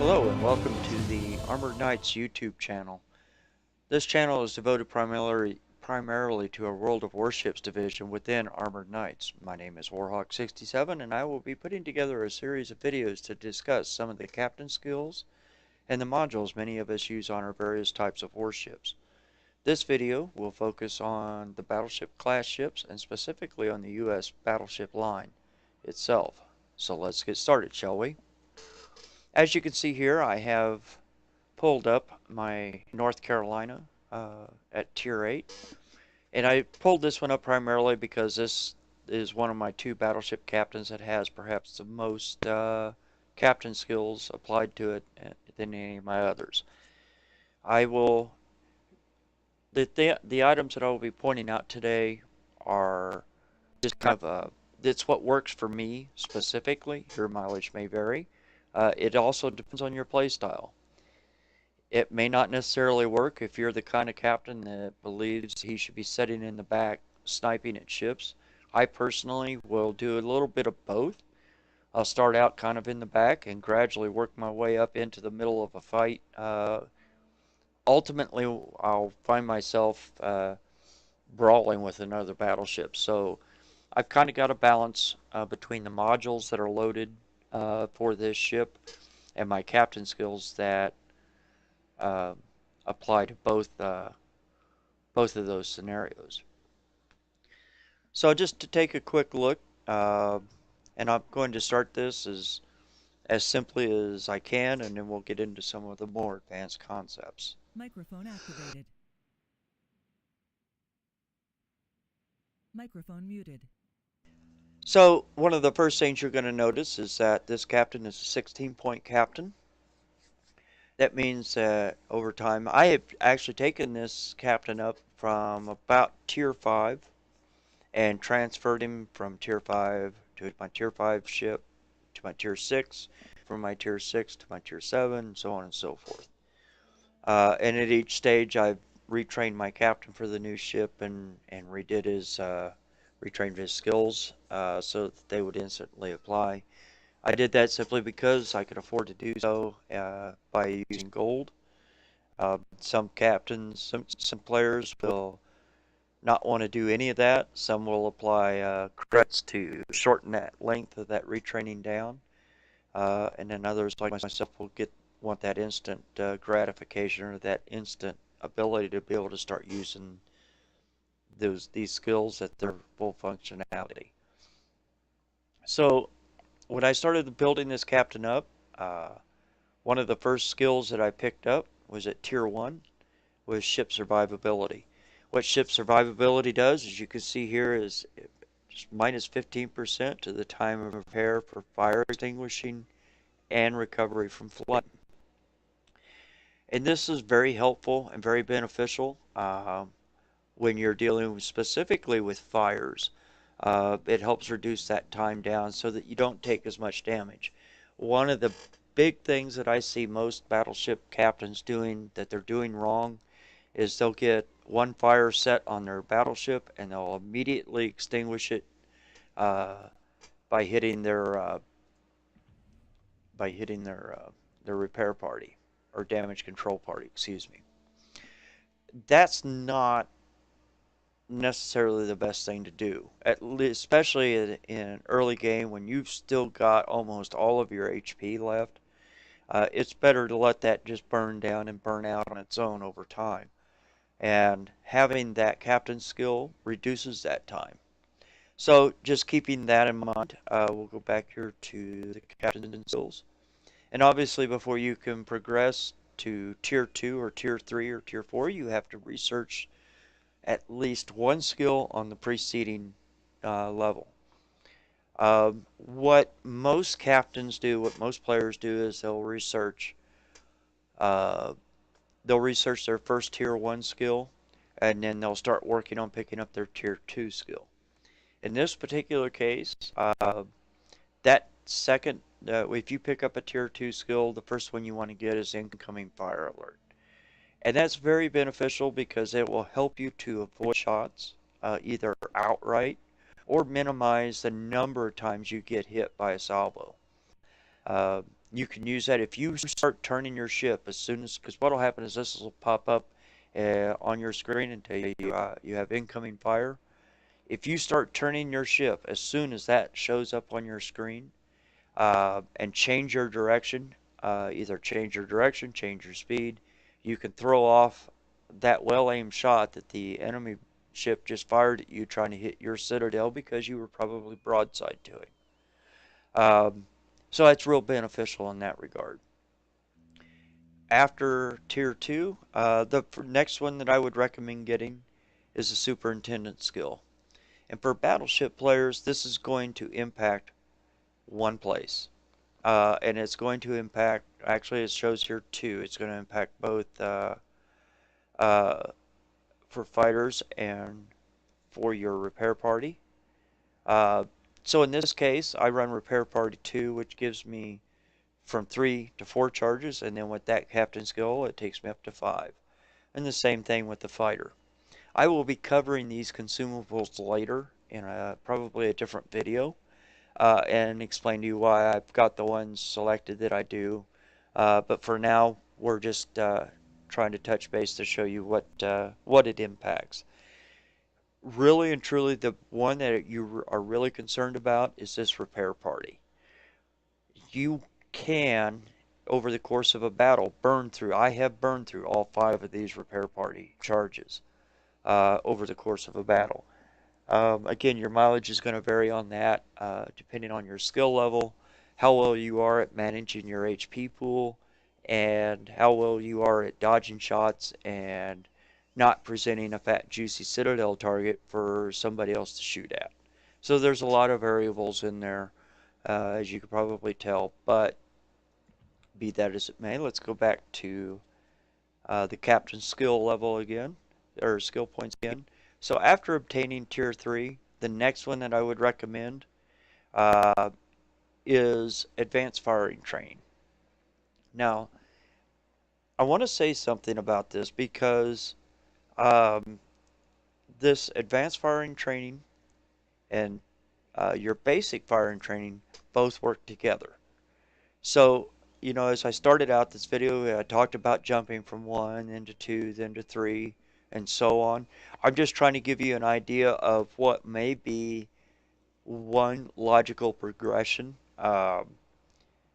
Hello and welcome to the Armored Knights YouTube channel. This channel is devoted primarily to a World of Warships division within Armored Knights. My name is Warhawk67 and I will be putting together a series of videos to discuss some of the captain skills and the modules many of us use on our various types of warships. This video will focus on the battleship class ships and specifically on the US battleship line itself. So let's get started, shall we? As you can see here, I have pulled up my North Carolina at Tier 8. And I pulled this one up primarily because this is one of my two battleship captains that has perhaps the most captain skills applied to it than any of my others. I will, the items that I will be pointing out today are just kind of, it's what works for me specifically. Your mileage may vary. It also depends on your play style. It may not necessarily work if you're the kind of captain that believes he should be sitting in the back sniping at ships. I personally will do a little bit of both. I'll start out kind of in the back and gradually work my way up into the middle of a fight. Ultimately, I'll find myself brawling with another battleship. So I've kind of got a balance between the modules that are loaded for this ship and my captain skills that uh, apply to both of those scenarios. So just to take a quick look, and I'm going to start this as simply as I can, and then we'll get into some of the more advanced concepts. Microphone activated. Microphone muted. So one of the first things you're going to notice is that this captain is a 16-point captain. That means that over time, I have actually taken this captain up from about Tier 5 and transferred him from Tier 5 to my Tier 5 ship to my Tier 6, from my Tier 6 to my Tier 7, so on and so forth. And at each stage, I've retrained my captain for the new ship and retrained his skills so that they would instantly apply. I did that simply because I could afford to do so by using gold. Some captains, some players will not want to do any of that. Some will apply credits to shorten that length of that retraining down. And then others like myself will want that instant gratification or that instant ability to be able to start using these skills at their full functionality. So when I started building this captain up, one of the first skills that I picked up was at Tier 1 was ship survivability. What ship survivability does, as you can see here, is just minus 15% to the time of repair for fire extinguishing and recovery from flood. And this is very helpful and very beneficial when you're dealing specifically with fires. It helps reduce that time down so that you don't take as much damage. One of the big things that I see most battleship captains doing that they're doing wrong is they'll get one fire set on their battleship and they'll immediately extinguish it uh, by hitting their their repair party or damage control party, excuse me. That's not necessarily the best thing to do, especially in an early game when you've still got almost all of your HP left. It's better to let that just burn down and burn out on its own over time. And having that captain skill reduces that time. So just keeping that in mind, we'll go back here to the captain skills. And obviously before you can progress to Tier 2 or Tier 3 or Tier 4, you have to research at least one skill on the preceding level. What most captains do, what most players do is uh, they'll research their first Tier 1 skill and then they'll start working on picking up their Tier 2 skill. In this particular case, that second, if you pick up a Tier 2 skill, the first one you want to get is incoming fire alert. And that's very beneficial because it will help you to avoid shots either outright or minimize the number of times you get hit by a salvo. You can use that if you start turning your ship as soon as, because what will happen is this will pop up on your screen and tell you you have incoming fire. If you start turning your ship as soon as that shows up on your screen, and change your direction, either change your direction, change your speed, you can throw off that well-aimed shot that the enemy ship just fired at you trying to hit your citadel because you were probably broadside to it. So that's real beneficial in that regard. After Tier 2, the next one that I would recommend getting is the Superintendent skill. And for Battleship players, this is going to impact one place. And it's going to impact, actually, it shows here two. It's going to impact both uh, for fighters and for your repair party. Uh, so in this case, I run repair party 2, which gives me from 3 to 4 charges, and then with that captain skill, it takes me up to 5. And the same thing with the fighter. I will be covering these consumables later in probably a different video, and explain to you why I've got the ones selected that I do. But for now, we're just trying to touch base to show you what it impacts. Really and truly, the one that you are really concerned about is this repair party. You can, over the course of a battle, burn through. I have burned through all 5 of these repair party charges over the course of a battle. Again, your mileage is going to vary on that, depending on your skill level, how well you are at managing your HP pool, and how well you are at dodging shots and not presenting a fat, juicy citadel target for somebody else to shoot at. So there's a lot of variables in there, as you could probably tell. But be that as it may, let's go back to the captain's skill level again, or skill points again. So after obtaining tier 3, the next one that I would recommend uh, is advanced firing training. Now, I want to say something about this because um, this advanced firing training and your basic firing training both work together. So, as I started out this video, I talked about jumping from 1 into 2, then to 3, and so on. I'm just trying to give you an idea of what may be one logical progression.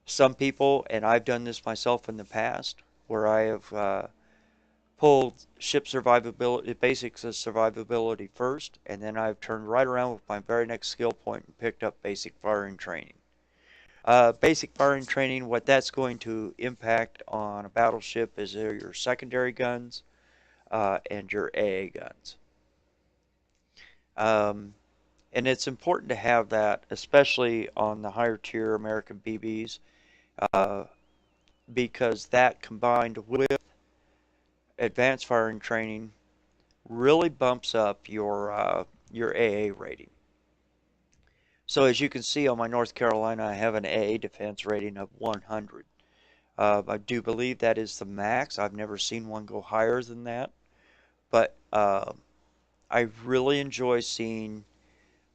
Some people, and I've done this myself in the past, where I have pulled ship survivability, basics of survivability first, and then I've turned right around with my very next skill point and picked up basic firing training. Basic firing training, what that's going to impact on a battleship is your secondary guns and your AA guns. Um, and it's important to have that, especially on the higher tier American BBs, uh, because that combined with advanced firing training really bumps up your AA rating. So as you can see on my North Carolina, I have an AA defense rating of 100. I do believe that is the max. I've never seen one go higher than that. But I really enjoy seeing,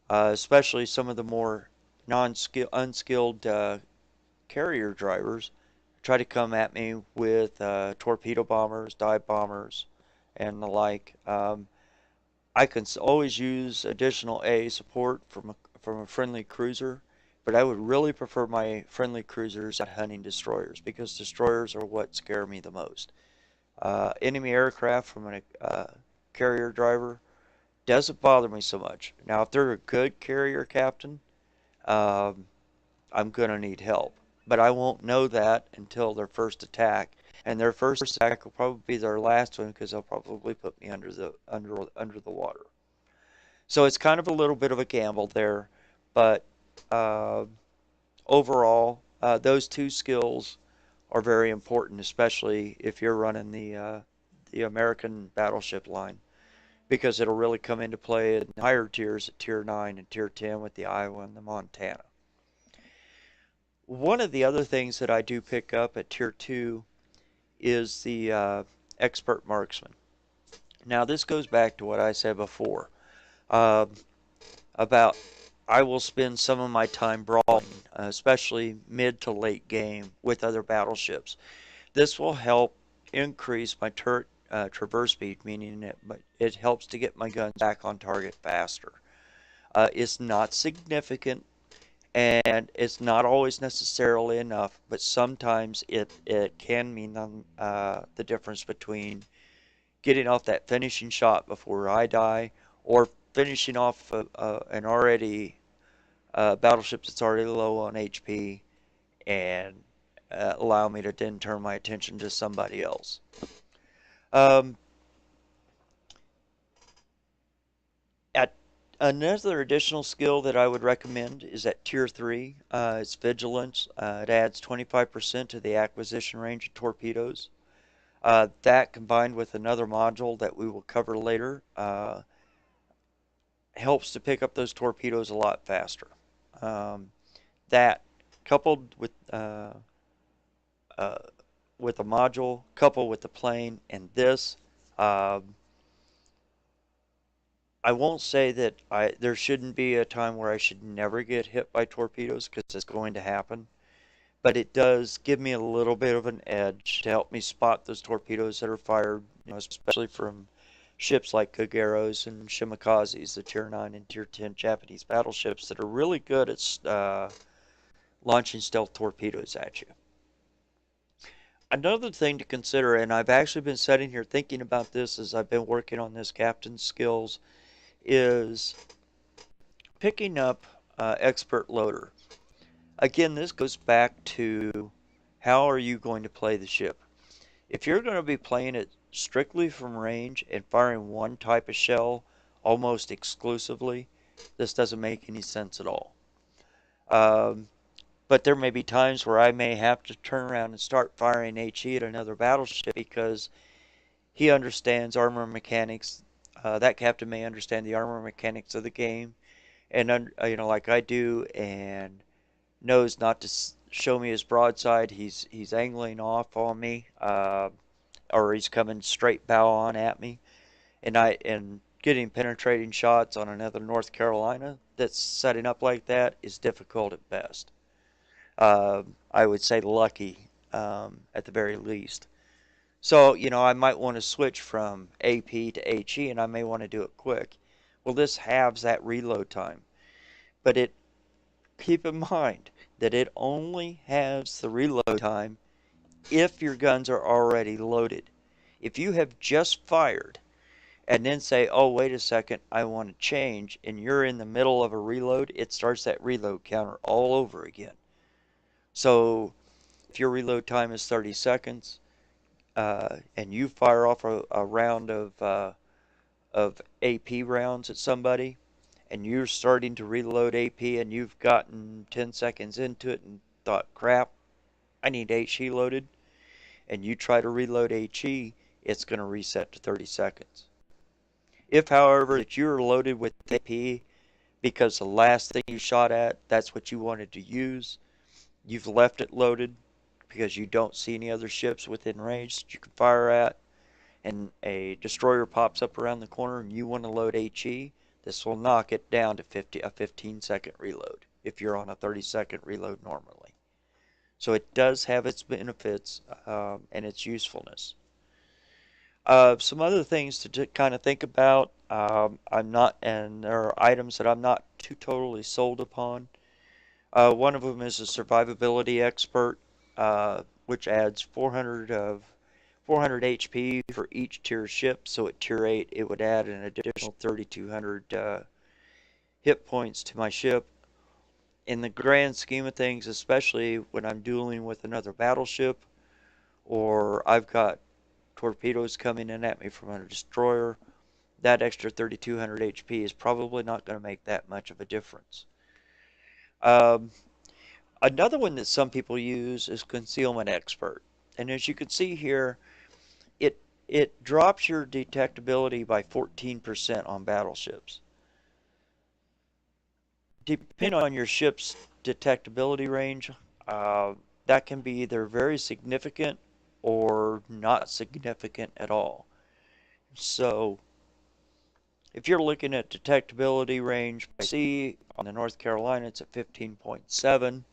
especially some of the more unskilled carrier drivers, try to come at me with torpedo bombers, dive bombers, and the like. I can always use additional A support from a friendly cruiser, but I would really prefer my friendly cruisers at hunting destroyers because destroyers are what scare me the most. Enemy aircraft from a carrier driver doesn't bother me so much. Now, if they're a good carrier captain, um, I'm going to need help. But I won't know that until their first attack. And their first attack will probably be their last one because they'll probably put me under the water. So it's kind of a little bit of a gamble there, but uh, overall, those two skills are very important, especially if you're running the American battleship line, because it'll really come into play in higher tiers at Tier 9 and Tier 10 with the Iowa and the Montana. One of the other things that I do pick up at Tier 2 is the expert marksman. Now, this goes back to what I said before uh, about I will spend some of my time brawling, especially mid to late game with other battleships. This will help increase my turret traverse speed, meaning it helps to get my guns back on target faster. It's not significant, and it's not always necessarily enough, but sometimes it can mean the difference between getting off that finishing shot before I die, or finishing off an already battleship that's already low on HP, and allow me to then turn my attention to somebody else. Um, at Another additional skill that I would recommend is at tier 3. It's vigilance. It adds 25% to the acquisition range of torpedoes. That combined with another module that we will cover later helps to pick up those torpedoes a lot faster. Um, that coupled uh, with a module, coupled with the plane, and this, um, I won't say that there shouldn't be a time where I should never get hit by torpedoes, because it's going to happen. But it does give me a little bit of an edge to help me spot those torpedoes that are fired, especially from ships like Kageros and Shimikazes, the Tier 9 and Tier 10 Japanese battleships that are really good at launching stealth torpedoes at you. Another thing to consider, and I've actually been sitting here thinking about this as I've been working on this captain's skills, is picking up expert loader. Again, this goes back to how are you going to play the ship? If you're going to be playing it strictly from range and firing one type of shell almost exclusively, this doesn't make any sense at all. Um, but there may be times where I may have to turn around and start firing HE at another battleship because he understands armor mechanics. That captain may understand the armor mechanics of the game, and like I do, and knows not to show me his broadside. He's angling off on me, or he's coming straight bow on at me, and getting penetrating shots on another North Carolina that's setting up like that is difficult at best. I would say lucky at the very least. So, I might want to switch from AP to HE, and I may want to do it quick. Well, this halves that reload time. But keep in mind that it only halves the reload time if your guns are already loaded. If you have just fired and then say, oh, wait a second, I want to change, and you're in the middle of a reload, it starts that reload counter all over again. So if your reload time is 30 seconds, and you fire off a round of AP rounds at somebody, and you're starting to reload AP, and you've gotten 10 seconds into it and thought, crap, I need HE loaded, and you try to reload HE, it's going to reset to 30 seconds. If, however, that you're loaded with AP because the last thing you shot at, that's what you wanted to use, you've left it loaded because you don't see any other ships within range that you can fire at, and a destroyer pops up around the corner and you want to load HE, this will knock it down to a 15-second reload if you're on a 30-second reload normally. So it does have its benefits and its usefulness. Some other things to kind of think about. I'm not, and there are items that I'm not too totally sold upon. One of them is a survivability expert, which adds 400 HP for each tier ship. So at tier 8, it would add an additional 3,200 hit points to my ship. In the grand scheme of things, especially when I'm dueling with another battleship, or I've got torpedoes coming in at me from a destroyer, that extra 3,200 HP is probably not going to make that much of a difference. Um, Another one that some people use is Concealment Expert. And as you can see here, it it drops your detectability by 14% on battleships. Depending on your ship's detectability range, that can be either very significant or not significant at all. So If you're looking at detectability range by sea, on the North Carolina, it's at 15.7.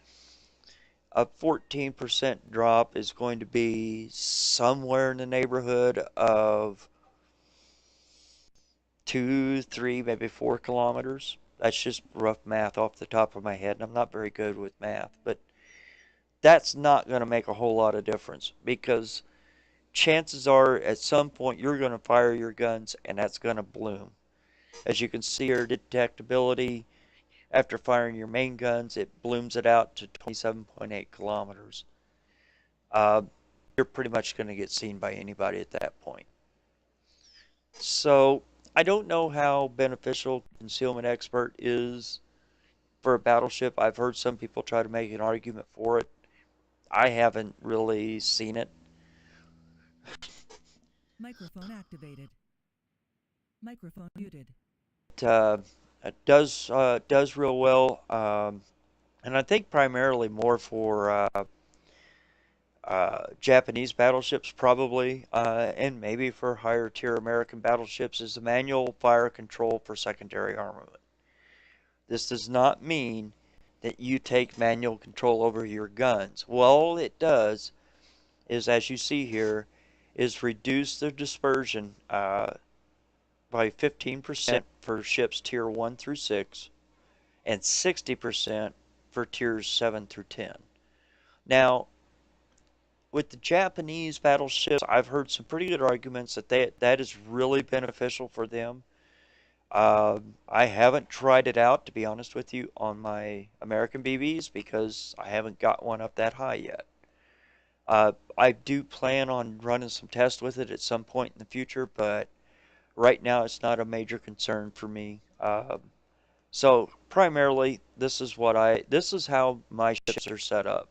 A 14% drop is going to be somewhere in the neighborhood of 2, 3, maybe 4 kilometers. That's just rough math off the top of my head, and I'm not very good with math, but that's not going to make a whole lot of difference because chances are at some point you're going to fire your guns and that's going to bloom. As you can see, your detectability after firing your main guns, it blooms it out to 27.8 kilometers. Uh, you're pretty much going to get seen by anybody at that point. So I don't know how beneficial concealment expert is for a battleship. I've heard some people try to make an argument for it. I haven't really seen it. Microphone activated. Microphone muted. Uh, it does real well, and I think primarily more for Japanese battleships probably, and maybe for higher tier American battleships is the manual fire control for secondary armament. This does not mean that you take manual control over your guns. Well, all it does is, as you see here, is reduce the dispersion by 15% for ships tier 1 through 6 and 60% for tiers 7 through 10. Now, with the Japanese battleships, I've heard some pretty good arguments that that is really beneficial for them. I haven't tried it out, to be honest with you, on my American BBs because I haven't got one up that high yet. I do plan on running some tests with it at some point in the future, but right now it's not a major concern for me. So primarily, this is how my ships are set up.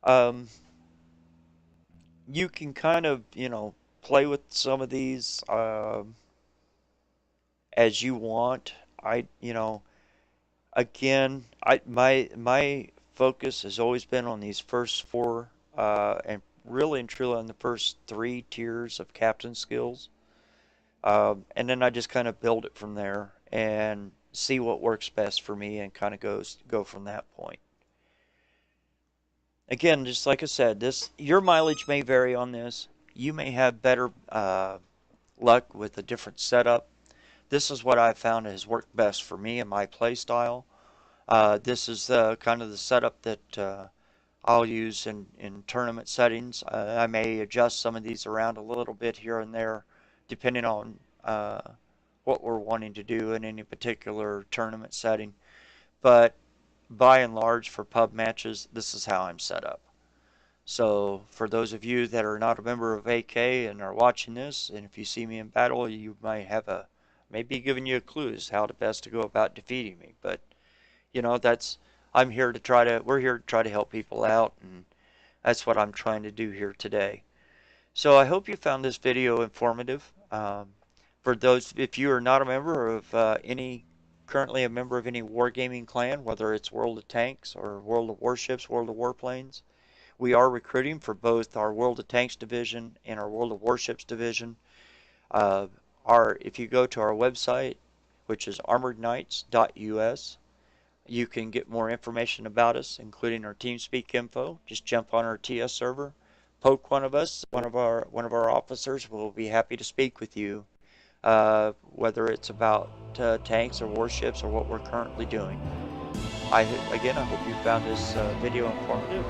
Um, you can kind of, play with some of these as you want. Again, my focus has always been on these first four, and really and truly on the first three tiers of captain skills. And then I just kind of build it from there and see what works best for me and kind of go from that point. Again, just like I said, your mileage may vary on this. You may have better luck with a different setup. This is what I've found has worked best for me and my play style. This is kind of the setup that I'll use in tournament settings. I may adjust some of these around a little bit here and there, depending on what we're wanting to do in any particular tournament setting. But by and large, for pub matches, this is how I'm set up. So for those of you that are not a member of AK and are watching this, and if you see me in battle, you might have maybe giving you a clue as how to best to go about defeating me. But that's we're here to try to help people out, and that's what I'm trying to do here today. So I hope you found this video informative. For those, if you are not a member of currently a member of any wargaming clan, whether it's World of Tanks or World of Warships, World of Warplanes, we are recruiting for both our World of Tanks division and our World of Warships division. If you go to our website, which is armoredknights.us, you can get more information about us, including our TeamSpeak info. Just jump on our TS server, poke one of us, one of our officers will be happy to speak with you, whether it's about tanks or warships or what we're currently doing. Again, I hope you found this video informative.